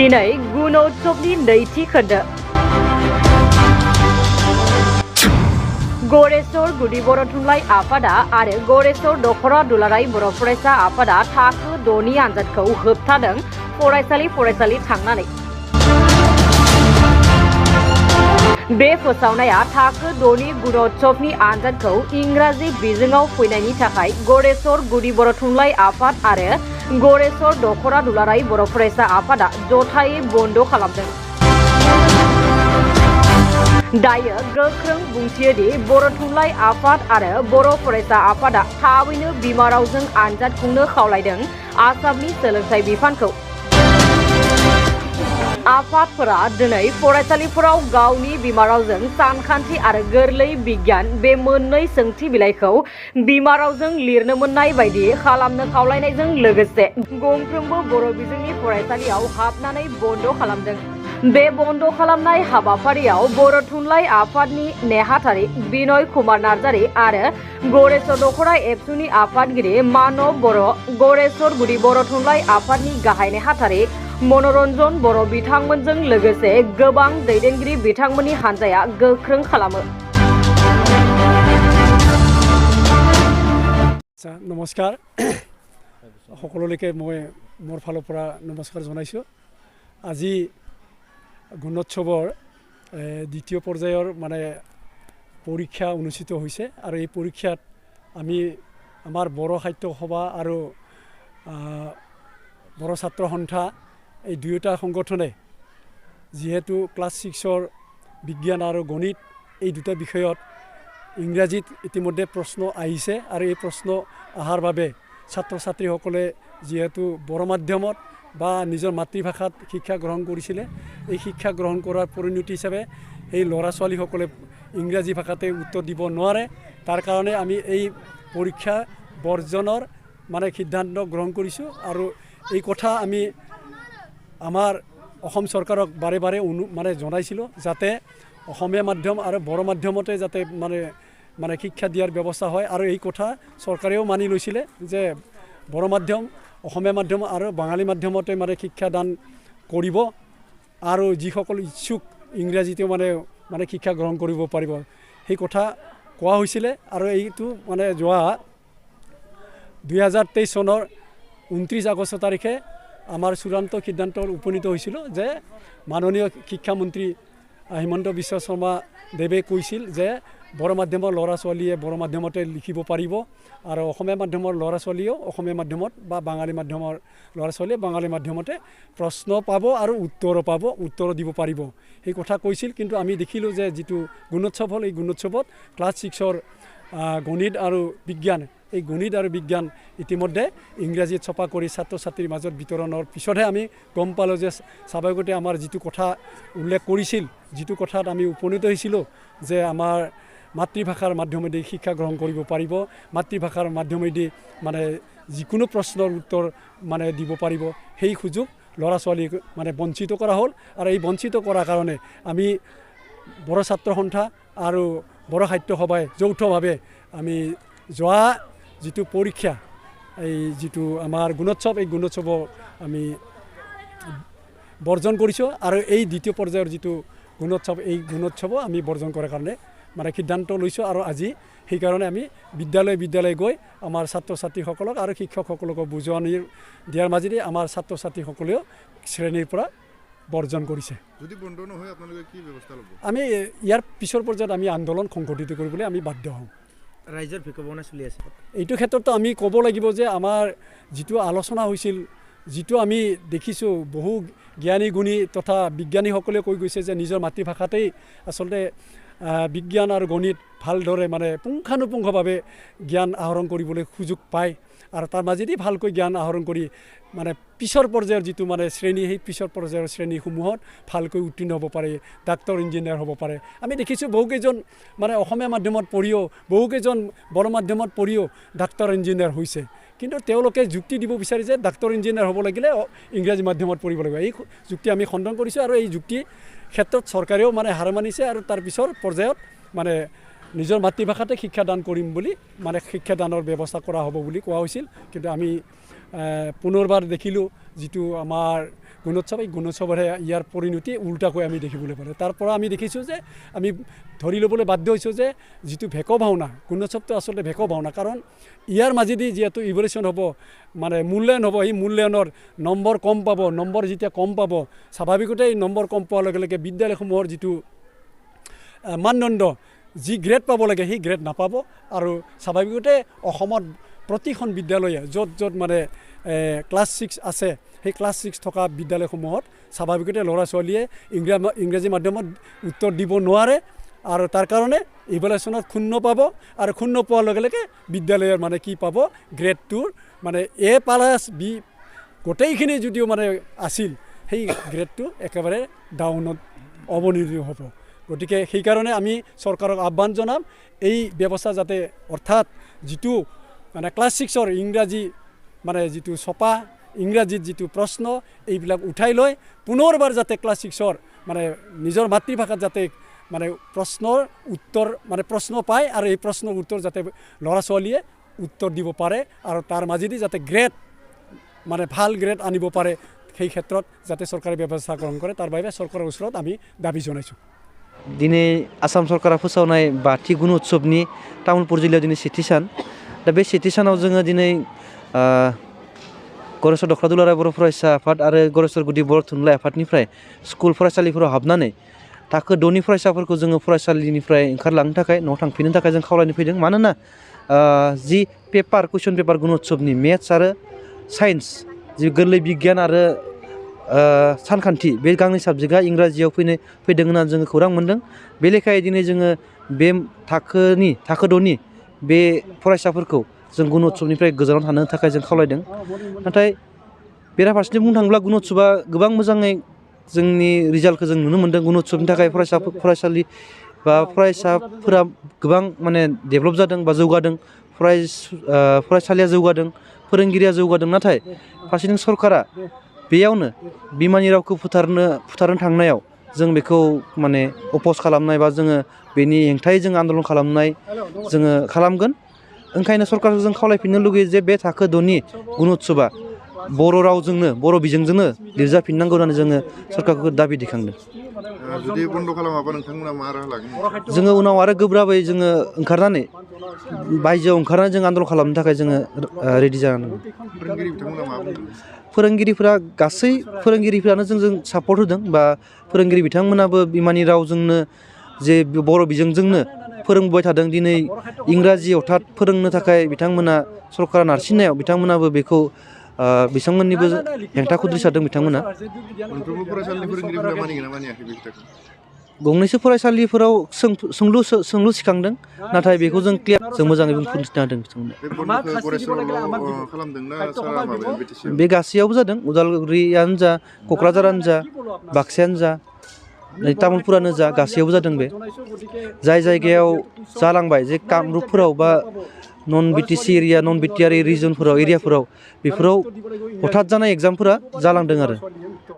दिनै गुणोत्सवनि नैथि खोन्दो गरेस्वर गुदि बर' थुनलाइ आफादा आरो गरेस्वर दख'रा दुलाराय बर' फरायसा आफादा थाखो 6 नि आनजादखौ होबथादों फरायसालि थांनानै। बे फोसावनाया थाखो 6 नि गुणोत्सवनि आनजादखौ इंराजि बिजोङाव फैनायनि थाखाय गरेस्वर गुदि बर' थुनलाइ आफाद आरो गरेस्वर दख'रा दुलाराय बर' फरायसा आफादा जथायै बन्द खालामदों। दायो गोख्रों बुंथियोदि बर' थुनलाइ आफाद आरो बर' फरायसा आफादा थाबैनो बिमा रावजों आनजाद खुंनो खावलायदों आसामनि सोलोंथाइ बिफानखौ। आफादफोरा दिनै फरायसालिफोराव गावनि बिमा रावजों सानखान्थि आरो गोरलै बिगियान बे मोननै सोंथि बिलाइखौ बिमा रावजों लिरनो मोननाय बायदि खालामनो खावलायनायजों लोगोसे गंफ्रोमबो बर' बिजोंनि फरायसालियाव हाबनानै बन्द खालामदों। बे बन्द खालामनाय हाबाफारियाव बर' थुनलाइ आफादनि नेहाथारि बिनय कुमार नार्जारि आरो गरेस्वर दख'रा एबसुनि आफादगिरि मानव बर', गरेस्वर गुदि बर' थुनलाइ आफादनि गाहाय नेहाथारि मनरन्जन बर' बिथांमोनजों लोगोसे गोबां दैदेनगिरि बिथांमोननि हानजाया गोख्रों खालामो। नमस्कार সকলোলৈকে মই মোৰ ফালৰ পৰা নমস্কাৰ জনাইছোঁ। আজি গুণোৎসৱৰ দ্বিতীয় পৰ্যায়ৰ পৰীক্ষা অনুষ্ঠিত হৈছে আৰু এই পৰীক্ষাত আমি আমাৰ বড়ো সাহিত্য সভা আৰু বড়ো ছাত্ৰ সন্থা এই দুয়োটা সংগঠনে যেহেতু ক্লাছ 6ৰ বিজ্ঞান আৰু গণিত এই দুটা বিষয়ত ইংৰাজীত ইতিমধ্যে প্ৰশ্ন আহিছে আৰু এই প্ৰশ্ন অহাৰ বাবে ছাত্ৰ ছাত্ৰীসকলে যেহেতু বড়ো মাধ্যমত বা নিজৰ মাতৃভাষাত শিক্ষা গ্ৰহণ কৰিছিলে, এই শিক্ষা গ্ৰহণ কৰাৰ পৰিণতি হিচাপে এই ল'ৰা ছোৱালীসকলে ইংৰাজী ভাষাতে উত্তৰ দিব নোৱাৰে। তাৰ কাৰণে আমি এই পৰীক্ষা বৰ্জনৰ সিদ্ধান্ত গ্ৰহণ কৰিছোঁ আৰু এই কথা আমি আমাৰ অসম চৰকাৰক বাৰে বাৰে জনাইছিলোঁ যাতে অসমীয়া মাধ্যম আৰু বড়ো মাধ্যমতে যাতে শিক্ষা দিয়াৰ ব্যৱস্থা হয় আৰু এই কথা চৰকাৰেও মানি লৈছিলে যে বড়ো মাধ্যম, অসমীয়া মাধ্যম আৰু বাঙালী মাধ্যমতে শিক্ষাদান কৰিব আৰু যিসকল ইচ্ছুক ইংৰাজীতেও শিক্ষা গ্ৰহণ কৰিব পাৰিব সেই কথা কোৱা হৈছিলে। আৰু এইটো যোৱা 2023 চনৰ 29 আগষ্ট তাৰিখে আমাৰ চূড়ান্ত সিদ্ধান্তৰ উপনীত হৈছিল যে মাননীয় শিক্ষামন্ত্ৰী হিমন্ত বিশ্ব শৰ্মা দেৱে কৈছিল যে বড়ো মাধ্যমৰ ল'ৰা ছোৱালীয়ে বড়ো মাধ্যমতে লিখিব পাৰিব আৰু অসমীয়া মাধ্যমৰ ল'ৰা ছোৱালীয়েও অসমীয়া মাধ্যমত বা বাঙালী মাধ্যমৰ ল'ৰা ছোৱালীয়ে বাঙালী মাধ্যমতে প্ৰশ্ন পাব আৰু উত্তৰ দিব পাৰিব সেই কথা কৈছিল। কিন্তু আমি দেখিলোঁ যে যিটো গুণোৎসৱ হ'ল এই গুণোৎসৱত ক্লাছ 6ৰ গণিত আৰু বিজ্ঞান, এই গণিত আৰু বিজ্ঞান ইতিমধ্যে ইংৰাজীত ছপা কৰি ছাত্ৰ ছাত্ৰীৰ মাজত বিতৰণৰ পিছতহে আমি গম পালোঁ যে স্বাভাৱিকতে আমাৰ যিটো কথা উল্লেখ কৰিছিল, যিটো কথাত আমি উপনীত হৈছিলোঁ যে আমাৰ মাতৃভাষাৰ মাধ্যমেদি শিক্ষা গ্ৰহণ কৰিব পাৰিব, মাতৃভাষাৰ মাধ্যমেদি যিকোনো প্ৰশ্নৰ উত্তৰ দিব পাৰিব, সেই সুযোগ ল'ৰা ছোৱালীক বঞ্চিত কৰা হ'ল। আৰু এই বঞ্চিত কৰাৰ কাৰণে আমি বড়ো ছাত্ৰ সন্থা আৰু বড়ো সাহিত্য সভাই যৌথভাৱে আমি যোৱা যিটো পৰীক্ষা, এই যিটো আমাৰ গুণোৎসৱ, এই গুণোৎসৱ আমি বৰ্জন কৰিছোঁ আৰু এই দ্বিতীয় পৰ্যায়ৰ যিটো গুণোৎসৱ, এই গুণোৎসৱ আমি বৰ্জন কৰাৰ কাৰণে সিদ্ধান্ত লৈছোঁ। আৰু আজি সেইকাৰণে আমি বিদ্যালয় গৈ আমাৰ ছাত্ৰ ছাত্ৰীসকলক আৰু শিক্ষকসকলক বুজোৱানি দিয়াৰ মাজেদি আমাৰ ছাত্ৰ ছাত্ৰীসকলেও শ্ৰেণীৰ পৰা বৰ্জন কৰিছে। যদি বন্ধ নহয় আপোনালোকে কি ব্যৱস্থা ল'ব? আমি ইয়াৰ পিছৰ পৰ্যায়ত আমি আন্দোলন সংগঠিত কৰিবলৈ আমি বাধ্য হ'ম। ৰাইজৰ বিক্ষোভনে চলি আছে। এইটো ক্ষেত্ৰতো আমি ক'ব লাগিব যে আমাৰ যিটো আলোচনা হৈছিল, যিটো আমি দেখিছোঁ বহু জ্ঞানী গুণী তথা বিজ্ঞানীসকলে কৈ গৈছে যে নিজৰ মাতৃভাষাতেই আচলতে বিজ্ঞান আৰু গণিত ভালদৰে পুংখানুপুংখভাৱে জ্ঞান আহৰণ কৰিবলৈ সুযোগ পায় আৰু তাৰ মাজেদি ভালকৈ জ্ঞান আহৰণ কৰি পিছৰ পৰ্যায়ৰ যিটো শ্ৰেণী, সেই পিছৰ পৰ্যায়ৰ শ্ৰেণীসমূহত ভালকৈ উত্তীৰ্ণ হ'ব পাৰে, ডাক্তৰ ইঞ্জিনিয়াৰ হ'ব পাৰে। আমি দেখিছোঁ বহুকেইজন অসমীয়া মাধ্যমত পঢ়িও, বহুকেইজন বড়ো মাধ্যমত পঢ়িও ডাক্তৰ ইঞ্জিনিয়াৰ হৈছে, কিন্তু তেওঁলোকে যুক্তি দিব বিচাৰে যে ডাক্তৰ ইঞ্জিনিয়াৰ হ'ব লাগিলে ইংৰাজী মাধ্যমত পঢ়িব লাগিব। এই যুক্তি আমি খণ্ডন কৰিছোঁ আৰু এই যুক্তি ক্ষেত্ৰত চৰকাৰেও হাৰ মানিছে আৰু তাৰ পিছৰ পৰ্যায়ত নিজৰ মাতৃভাষাতে শিক্ষাদান কৰিম বুলি শিক্ষাদানৰ ব্যৱস্থা কৰা হ'ব বুলি কোৱা হৈছিল। কিন্তু আমি পুনৰবাৰ দেখিলোঁ যিটো আমাৰ গুণোৎসৱ এই গুণোৎসৱৰে ইয়াৰ পৰিণতি উল্টাকৈ আমি দেখিবলৈ পালোঁ। তাৰ পৰা আমি দেখিছোঁ যে আমি ধৰি ল'বলৈ বাধ্য হৈছোঁ যে যিটো ভেক ভাওনা, গুণোৎসৱটো আচলতে ভেক ভাওনা, কাৰণ ইয়াৰ মাজেদি যিহেতু ইভলিউশ্যন হ'ব, মানে মূল্যায়ন হ'ব, এই মূল্যায়নৰ নম্বৰ কম পাব। নম্বৰ যেতিয়া কম পাব, স্বাভাৱিকতে এই নম্বৰ কম পোৱাৰ লগে লগে বিদ্যালয়সমূহৰ যিটো মানদণ্ড, যি গ্ৰেড পাব লাগে সেই গ্ৰেড নাপাব। আৰু স্বাভাৱিকতে অসমত প্ৰতিখন বিদ্যালয়ে য'ত য'ত মানে ক্লাছ 6 আছে, সেই ক্লাছ 6 থকা বিদ্যালয়সমূহত স্বাভাৱিকতে ল'ৰা ছোৱালীয়ে ইংৰাজী মাধ্যমত উত্তৰ দিব নোৱাৰে, আৰু তাৰ কাৰণে ইভলিউশ্যনত শূন্য পাব। আৰু শূন্য পোৱাৰ লগে লগে বিদ্যালয়ৰ মানে কি পাব, গ্ৰেডটোৰ মানে A+B গোটেইখিনি যদিও মানে আছিল, সেই গ্ৰেডটো একেবাৰে ডাউনত অৱনতি হ'ব। গতিকে সেইকাৰণে আমি চৰকাৰক আহ্বান জনাম, এই ব্যৱস্থা যাতে, অৰ্থাৎ যিটো মানে ক্লাছ 6ৰ ইংৰাজী মানে যিটো ছপা, ইংৰাজীত যিটো প্ৰশ্ন, এইবিলাক উঠাই লৈ পুনৰবাৰ যাতে ক্লাছ 6ৰ মানে নিজৰ মাতৃভাষাত যাতে মানে প্ৰশ্নৰ উত্তৰ মানে প্ৰশ্ন পায়, আৰু এই প্ৰশ্নৰ উত্তৰ যাতে ল'ৰা ছোৱালীয়ে উত্তৰ দিব পাৰে, আৰু তাৰ মাজেদি যাতে গ্ৰেড মানে ভাল গ্ৰেড আনিব পাৰে, সেই ক্ষেত্ৰত যাতে চৰকাৰে ব্যৱস্থা গ্ৰহণ কৰে, তাৰ বাবে চৰকাৰৰ ওচৰত আমি দাবী জনাইছোঁ। दिनै आसाम सरकारा फोसावनाय 5थि गुन उत्सवनि तामुलपुर जिल्लायाव दिनै सेथि सान। दा बे सेथि सानाव जोङो दिनै गरेस्वर दख्ला दुलाराय बर' फरायसा आफाद आरो गरेस्वर गुदि बर' थुनलाइ आफादनिफ्राय स्कुल फरायसालिफोराव हाबनानै थाखो 6नि फरायसाफोरखौ जोङो फरायसालिनिफ्राय ओंखारलांनो थाखाय न'आव थांफिननो थाखाय जों खावलायनो फैदों। मानोना जि पेपार कुइसन पेपार गुन उत्सवनि मेथ्स आरो साइन्स, जि गोरलै बिगियान आरो सानखान्थि, बे गांनै साबजेक्टआ इंराजियाव फैदों होननानै जोङो खौरां मोन्दों। बे लेखायै दिनै जोङो बे थाखो 6नि बे फरायसाफोरखौ जों गुन उत्सवनिफ्राय गोजानाव थानो थाखाय जों खावलायदों। नाथाय बेराफारसेथिं बुंनो थाङोब्ला गुन उत्सवआ गोबां मोजाङै जोंनि रिजाल्टखौ जों नुनो मोन्दों। गुन उत्सवनि थाखाय फरायसालि बा फरायसाफोरा गोबां माने डेभेलप जादों बा जौगादों, फरायसालिया जौगादों, फोरोंगिरिया जौगादों। नाथाय फारसेथिं सरकारा बेयावनो बिमानि रावखौ फुथारनो थांनायाव जों बेखौ माने अप'ज खालामनाय बा जोङो बेनि हेंथायै जों आन्दलन खालामनाय जोङो खालामगोन। ओंखायनो सरकारखौ जों खावलायफिननो लुगैयो जे बे थाखो 6नि गुन उत्सवआ बर' रावजोंनो, बर' बिजोंजोंनो लिरजाफिननांगौ होननानै जोङो सरकारखौ दाबि दैखांदों। जुदि बन्द खालामाबा नोंथांमोना मा राहा लागोन? जोङो उनाव आरो गोब्राबै जोङो ओंखारनानै बायजोआव ओंखारनानै जों आन्दलन खालामनो थाखाय जोङो रेडि जानानै दं। फोरोंगिरि बिथांमोना मा बुंदों? फोरोंगिरिफोरा गासै फोरोंगिरिफ्रानो जोंजों सापर्ट होदों, बा फोरोंगिरि बिथांमोनाबो बिमानि रावजोंनो जे बर' बिजोंजोंनो फोरोंबोबाय थादों। दिनै इंराजि अर्थात फोरोंनो थाखाय बिथांमोना सरकारा नारसिननायाव बिथांमोनाबो बेखौ बिथांमोननिबो हेंथाखौ उद्रिसारदों बिथांमोना। मोनफ्रोमबो फरायसालिनि फोरोंगिरिफोरा मानिगोन ना मानियाखै बे खोथाखौ? गंनैसो फरायसालिफोराव सोंलु सिखांदों, नाथाय बेखौ जों क्लियार जों मोजाङै बुंफुरथिना होदों बिथांमोननो। बे बन्दखौ गरेस्वरावल' खालामदोंना सारा माबायाव बिटिसिआव? बे गासैयावबो जादों, उदालगुरियानो जा, क'क्राझारानो जा, बाक्सायानो जा, तामुलपुरानो जा, गासैयावबो जादों। बे जाय जायगायाव जालांबाय, जे कामरुपफोराव बा नन बिटिसि एरिया, नन बिटिआर रिजनफोराव, एरियाफोराव, बेफोराव हथात जानाय एग्जामफोरा जालांदों आरो।